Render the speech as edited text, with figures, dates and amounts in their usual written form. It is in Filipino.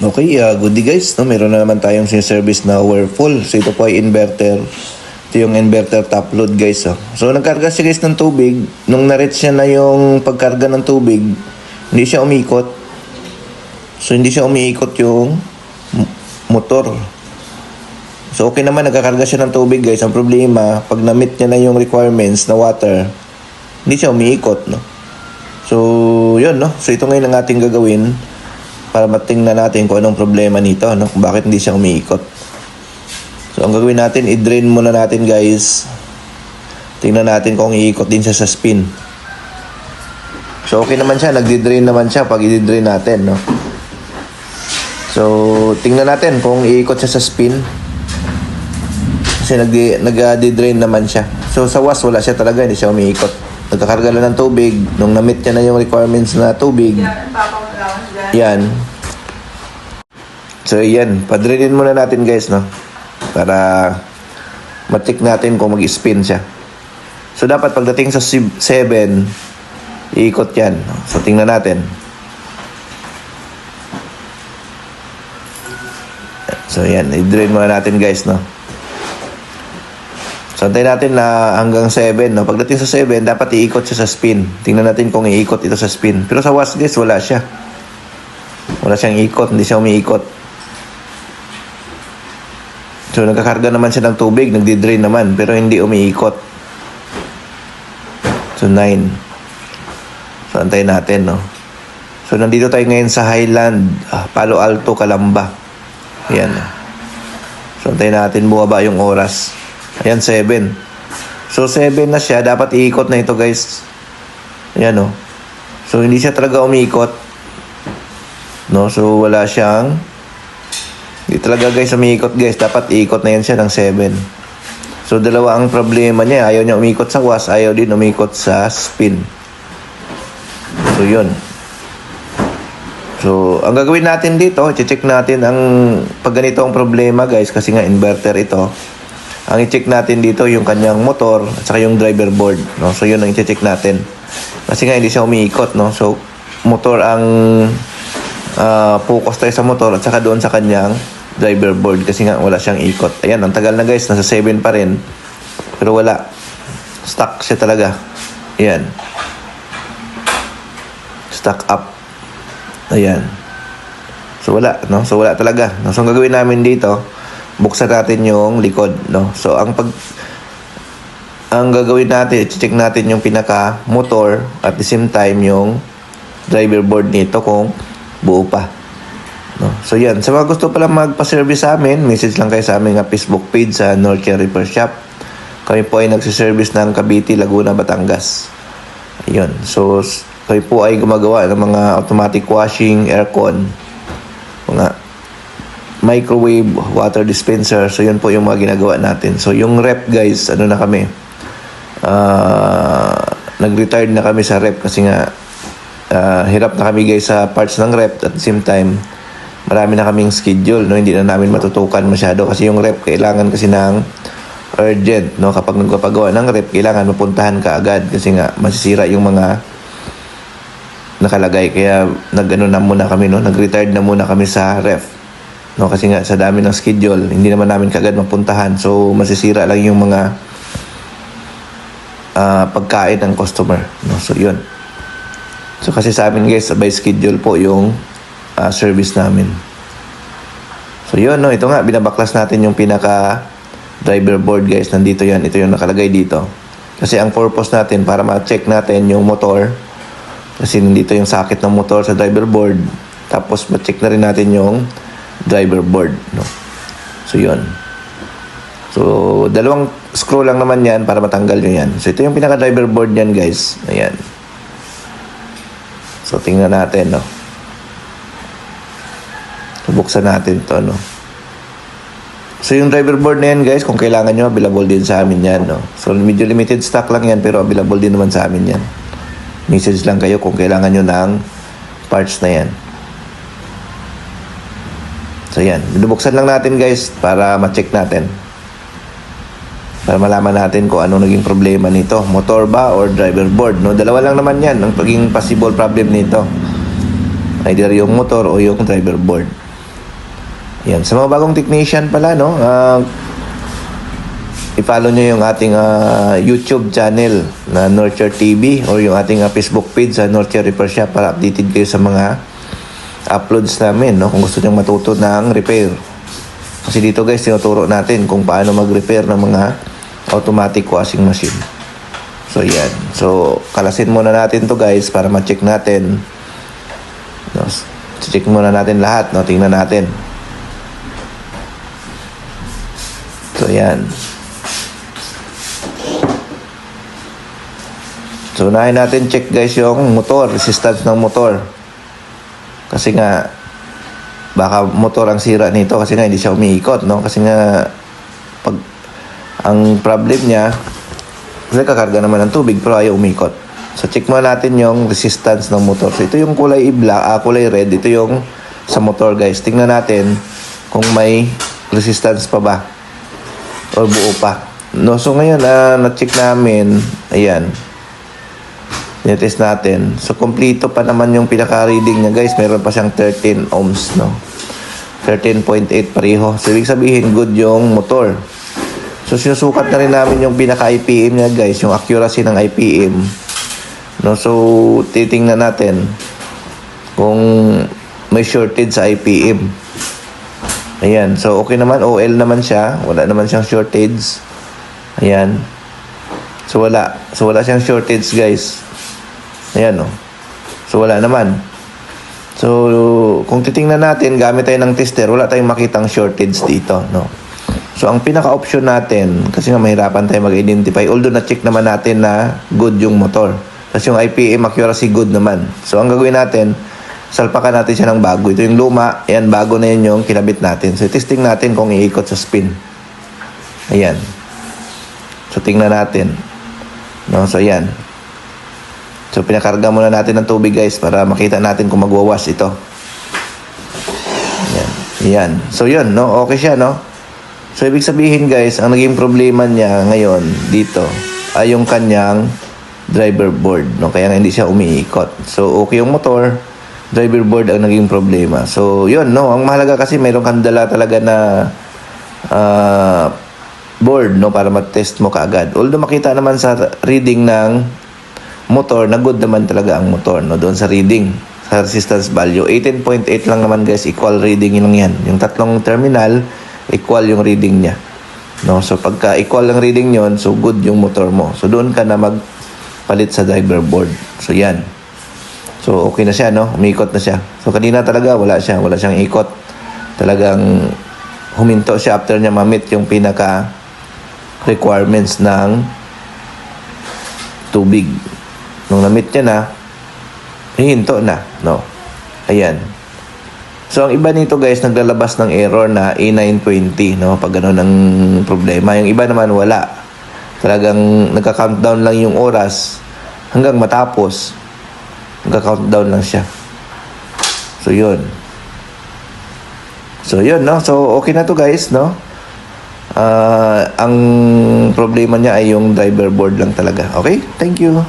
Okay, good day guys. No, meron na naman tayong service na Whirlpool. So ito po ay inverter. Ito yung inverter top load guys. Oh. So nagkarga siya guys ng tubig. Nung na-reach siya na yung pagkarga ng tubig, hindi siya umikot. So hindi siya umiikot yung motor. So okay naman, nagkakarga siya ng tubig guys. Ang problema, pag na-meet niya na yung requirements na water, hindi siya umiikot. No? So yun, no? So ito ngayon ang ating gagawin para matingnan natin kung anong problema nito, no? Kung bakit hindi siya umiikot. So ang gagawin natin, i-drain muna natin guys. Tingnan natin kung iikot din siya sa spin. So okay naman siya, nagdi-drain naman siya pag i-drain natin, no? So tingnan natin kung iikot siya sa spin. Kasi nag-drain naman siya. So sa was wala siya talaga, hindi siya umiikot. Nagkakarga lang ng tubig. Nung na-meet niya na yung requirements na tubig, yan. So yan, padrinin muna natin guys, no? Para ma-check natin kung mag-spin siya. So dapat pagdating sa 7, iikot yan. So tingnan natin. So yan, i-drain muna natin guys, no? So antayin natin na hanggang 7, no? Pagdating sa 7, dapat iikot siya sa spin. Tingnan natin kung iikot ito sa spin. Pero sa was guys, wala siya. Wala siyang ikot, hindi siya umiikot. So nagkakarga naman siya ng tubig, nagdi-drain naman, pero hindi umiikot. So 9. So antayin natin, no? So nandito tayo ngayon sa Highland, Palo Alto, Calamba. Ayan. So antayin natin bumaba yung oras. Ayan, 7. So 7 na siya, dapat iikot na ito guys. Ayan, no? So hindi siya talaga umiikot. No, so wala siyang, hindi talaga guys umiikot guys, dapat iikot na yan siya ng 7. So dalawa ang problema niya, ayaw niya umikot sa was, ayaw din umikot sa spin. So yun. So ang gagawin natin dito, i-check natin ang pag ganito ang problema guys, kasi nga inverter ito. Ang i-check natin dito yung kanyang motor at saka yung driver board, no? So yun ang i-check natin. Kasi nga hindi siya umiikot, no? So motor ang focus tayo sa motor at saka doon sa kanyang driver board kasi nga wala siyang ikot. Ayan, ang tagal na guys, nasa 7 pa rin pero wala, stuck siya talaga. Ayan, stuck up. Ayan, so wala, no? So wala talaga, no? So ang gagawin namin dito, buksan natin yung likod, no? So ang gagawin natin, i-check natin yung pinaka motor at the same time yung driver board nito kung buo pa, no? So yan, sa mga gusto pala magpa-service sa amin, message lang kayo sa aming Facebook page sa Northern Repair Shop. Kami po ay nagsiservice ng Cavite, Laguna, Batangas. Ayun, so kami po ay gumagawa ng mga automatic washing, aircon, mga microwave, water dispenser. So yun po yung mga ginagawa natin. So yung rep guys, ano na kami, nag-retired na kami sa rep kasi nga hirap na kami guys sa parts ng rep. At the same time, marami na kaming schedule, no? Hindi na namin matutukan masyado kasi yung rep kailangan kasi ng urgent, no? Kapag nagpapagawa ng rep, kailangan mapuntahan ka agad kasi nga masisira yung mga nakalagay. Kaya nag-ano na muna kami, no? Nag-retired na muna kami sa ref, no? Kasi nga sa dami ng schedule, hindi naman namin kaagad mapuntahan. So masisira lang yung mga pagkain ng customer, no? So yun. So kasi sa amin guys, by schedule po yung service namin. So yun, no, ito nga, binabaklas natin yung pinaka driver board guys. Nandito yan, ito yung nakalagay dito. Kasi ang purpose natin para ma-check natin yung motor. Kasi nandito yung socket ng motor sa driver board. Tapos ma-check na rin natin yung driver board, no? So yun. So dalawang screw lang naman yan para matanggal nyo yan. So ito yung pinaka driver board yan guys. Ayan. So, tingnan natin, no? So, buksan natin to, no? So, yung driver board na yan, guys, kung kailangan nyo, available din sa amin yan, no? So, medyo limited stock lang yan, pero available din naman sa amin yan. Message lang kayo kung kailangan nyo ng parts na yan. So, yan. Binubuksan lang natin, guys, para ma-check natin. Para malaman natin kung ano naging problema nito, motor ba or driver board, no? Dalawa lang naman yan ang pagiging possible problem nito, either yung motor o yung driver board. Yan. Sa mga bagong technician pala, no? I-follow nyo yung ating YouTube channel na Nurture TV or yung ating Facebook page sa Nurture Repair Shop para updated kayo sa mga uploads namin, no? Kung gusto nyo matuto ng repair. Kasi dito guys, tinuturo natin kung paano mag-repair ng mga automatic washing machine. So yan. So kalasin muna natin to guys para ma-check natin. No? Check muna natin lahat, no? Tingnan natin. So yan. So unahin natin check guys yung motor, resistance ng motor. Kasi nga baka motor ang sira nito kasi nga hindi siya umiikot, no? Kasi nga pag ang problem niya kasi kakarga naman ng tubig pero ayaw umikot. So check muna natin yung resistance ng motor. So ito yung kulay kulay red, ito yung sa motor guys. Tingnan natin kung may resistance pa ba o buo pa. No, so ngayon na-check namin, ayan. Tinetest natin. So, kompleto pa naman yung pinaka-reading niya, guys. Meron pa siyang 13 ohms, no? 13.8 pareho. So, ibig sabihin, good yung motor. So, sinusukat na rin namin yung pinaka-IPM niya, guys. Yung accuracy ng IPM. No? So, titingnan natin kung may shortage sa IPM. Ayan. So, okay naman. OL naman siya. Wala naman siyang shortage. Ayan. So, wala. So, wala siyang shortage, guys. Ayan, no? So, wala naman. So, kung titingnan natin, gamit tayo ng tester, wala tayong makitang shortage dito, no? So, ang pinaka-option natin, kasi nga mahirapan tayo mag-identify, although na-check naman natin na good yung motor. Kasi yung IPM accuracy good naman. So, ang gagawin natin, salpakan natin siya ng bago. Ito yung luma, ayan, bago na yun yung kinabit natin. So, testing natin kung iikot sa spin. Ayan. So, tingnan natin. No? So, ayan. So, pinakarga muna natin ng tubig guys para makita natin kung magwawash ito. Ayan. Ayan. So, yun, no? Okay siya, no? So, ibig sabihin guys, ang naging problema niya ngayon dito ay yung kanyang driver board, no? Kaya nga hindi siya umiikot. So, okay yung motor, driver board ang naging problema. So, yun, no? Ang mahalaga kasi mayroong kang dala talaga na board, no? Para matest mo kaagad. Although makita naman sa reading ng motor, na good naman talaga ang motor, no? Doon sa reading, sa resistance value. 18.8 lang naman guys, equal reading lang yan. Yung tatlong terminal, equal yung reading niya. No? So, pagka equal ang reading yon, so good yung motor mo. So, doon ka na magpalit sa driver board. So, yan. So, okay na siya, no? Umikot na siya. So, kanina talaga, wala siya. Wala siyang ikot. Talagang huminto siya after niya ma-meet yung pinaka requirements ng tubig. Nung na-meet niya na, hihinto na, no? Ayan. So, ang iba nito guys, naglalabas ng error na A920, no? Pag gano'n ang problema. Yung iba naman wala. Talagang nagka-countdown lang yung oras hanggang matapos. Nagka-countdown lang siya. So, yun. So, yun, no? So, okay na to guys, no? Ang problema niya ay yung driver board lang talaga. Okay? Thank you.